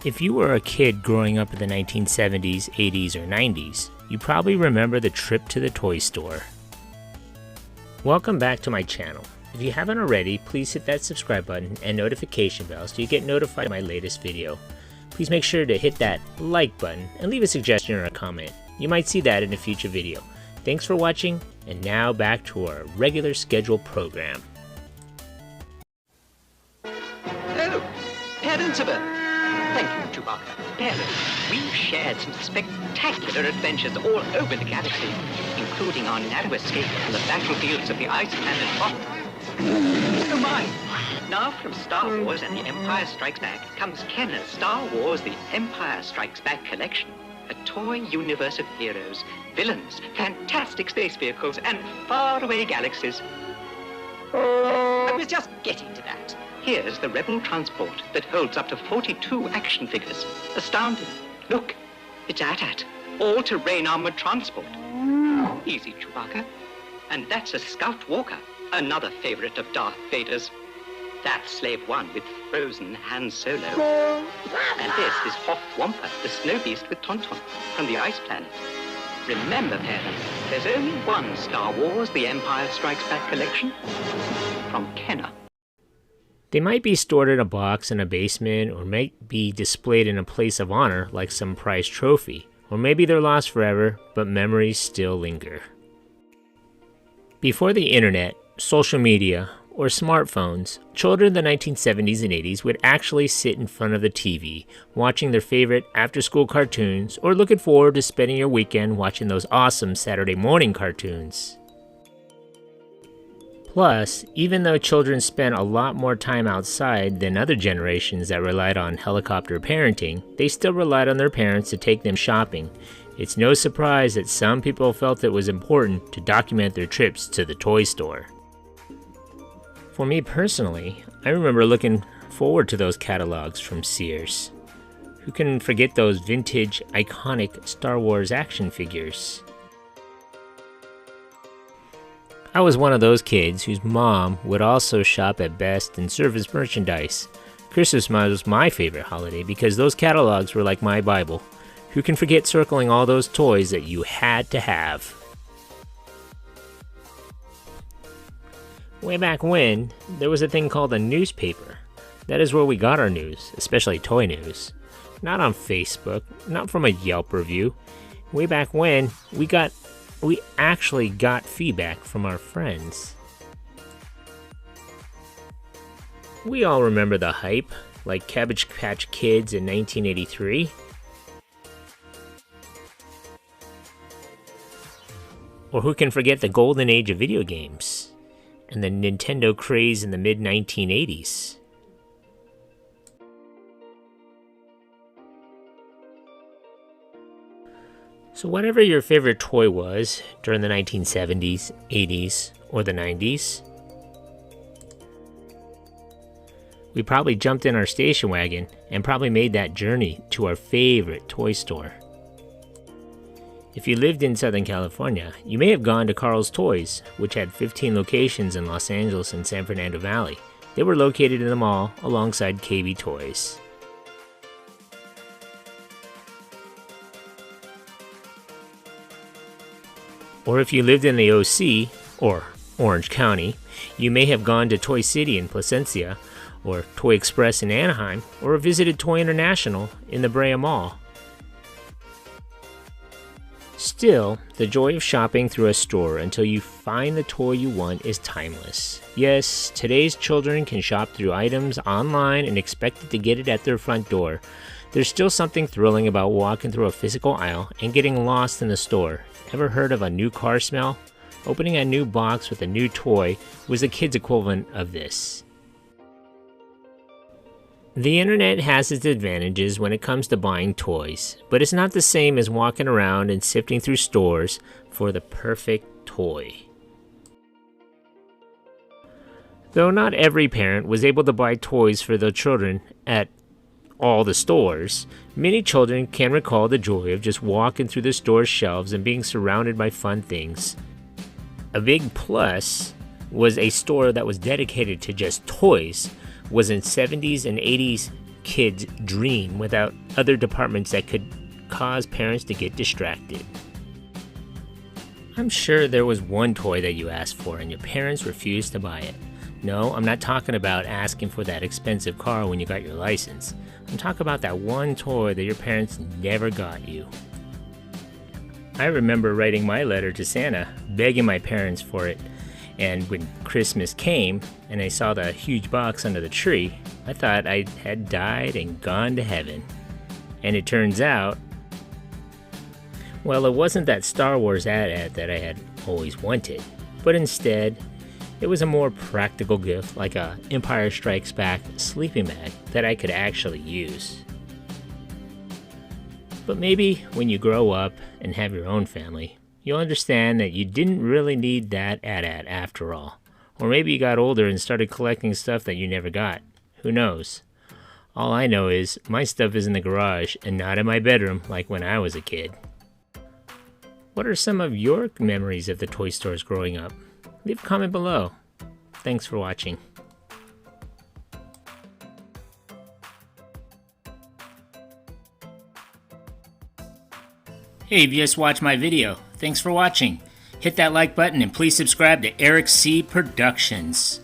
If you were a kid growing up in the 1970s, 80s, or 90s, you probably remember the trip to the toy store. Welcome back to my channel. If you haven't already, please hit that subscribe button and notification bell so you get notified of my latest video. Please make sure to hit that like button and leave a suggestion or a comment. You might see that in a future video. Thanks for watching, and now back to our regular scheduled program. Oh, parents of Earth. Thank you, Chewbacca. Parents, we've shared some spectacular adventures all over the galaxy, including our narrow escape from the battlefields of the ice planet Hoth. Oh my! Now from Star Wars and The Empire Strikes Back comes Kenner's Star Wars The Empire Strikes Back collection. A toy universe of heroes, villains, fantastic space vehicles, and faraway galaxies. I was just getting to that. Here's the Rebel transport that holds up to 42 action figures. Astounding. Look, it's AT-AT, all-terrain armored transport. Easy, Chewbacca. And that's a Scout Walker, another favorite of Darth Vader's. That's Slave One with frozen Han Solo. And this is Hoth Wampa, the snow beast with Tauntaun from the ice planet. Remember, parents, there's only one Star Wars The Empire Strikes Back collection from Kenner. They might be stored in a box in a basement, or might be displayed in a place of honor like some prized trophy, or maybe they're lost forever, but memories still linger. Before the internet, social media, or smartphones, children in the 1970s and 80s would actually sit in front of the TV, watching their favorite after-school cartoons, or looking forward to spending your weekend watching those awesome Saturday morning cartoons. Plus, even though children spent a lot more time outside than other generations that relied on helicopter parenting, they still relied on their parents to take them shopping. It's no surprise that some people felt it was important to document their trips to the toy store. For me personally, I remember looking forward to those catalogs from Sears. Who can forget those vintage, iconic Star Wars action figures? I was one of those kids whose mom would also shop at Best and service merchandise. Christmas was my favorite holiday because those catalogs were like my Bible. Who can forget circling all those toys that you had to have? Way back when, there was a thing called a newspaper. That is where we got our news, especially toy news. Not on Facebook, not from a Yelp review. Way back when, we actually got feedback from our friends. We all remember the hype, like Cabbage Patch Kids in 1983. Or who can forget the golden age of video games, and the Nintendo craze in the mid-1980s. So whatever your favorite toy was during the 1970s, 80s, or the 90s, we probably jumped in our station wagon and probably made that journey to our favorite toy store. If you lived in Southern California, you may have gone to Carl's Toys, which had 15 locations in Los Angeles and San Fernando Valley. They were located in the mall alongside KB Toys. Or if you lived in the OC, or Orange County, you may have gone to Toy City in Placencia, or Toy Express in Anaheim, or visited Toy International in the Brea Mall. Still, the joy of shopping through a store until you find the toy you want is timeless. Yes, today's children can shop through items online and expect to get it at their front door. There's still something thrilling about walking through a physical aisle and getting lost in the store. Ever heard of a new car smell? Opening a new box with a new toy was the kids' equivalent of this. The internet has its advantages when it comes to buying toys, but it's not the same as walking around and sifting through stores for the perfect toy. Though not every parent was able to buy toys for their children at all the stores, many children can recall the joy of just walking through the store's shelves and being surrounded by fun things. A big plus was a store that was dedicated to just toys was in 70s and 80s kid's dream without other departments that could cause parents to get distracted. I'm sure there was one toy that you asked for and your parents refused to buy it. No, I'm not talking about asking for that expensive car when you got your license. I'm talking about that one toy that your parents never got you. I remember writing my letter to Santa, begging my parents for it, and when Christmas came and I saw the huge box under the tree, I thought I had died and gone to heaven. And it turns out, well, it wasn't that Star Wars AT-AT that I had always wanted, but instead, it was a more practical gift like a Empire Strikes Back sleeping bag that I could actually use. But maybe when you grow up and have your own family, you'll understand that you didn't really need that AT-AT after all. Or maybe you got older and started collecting stuff that you never got. Who knows? All I know is my stuff is in the garage and not in my bedroom like when I was a kid. What are some of your memories of the toy stores growing up? Leave a comment below. Thanks for watching. Hey, if you just watched my video, thanks for watching. Hit that like button and please subscribe to Eric C. Productions.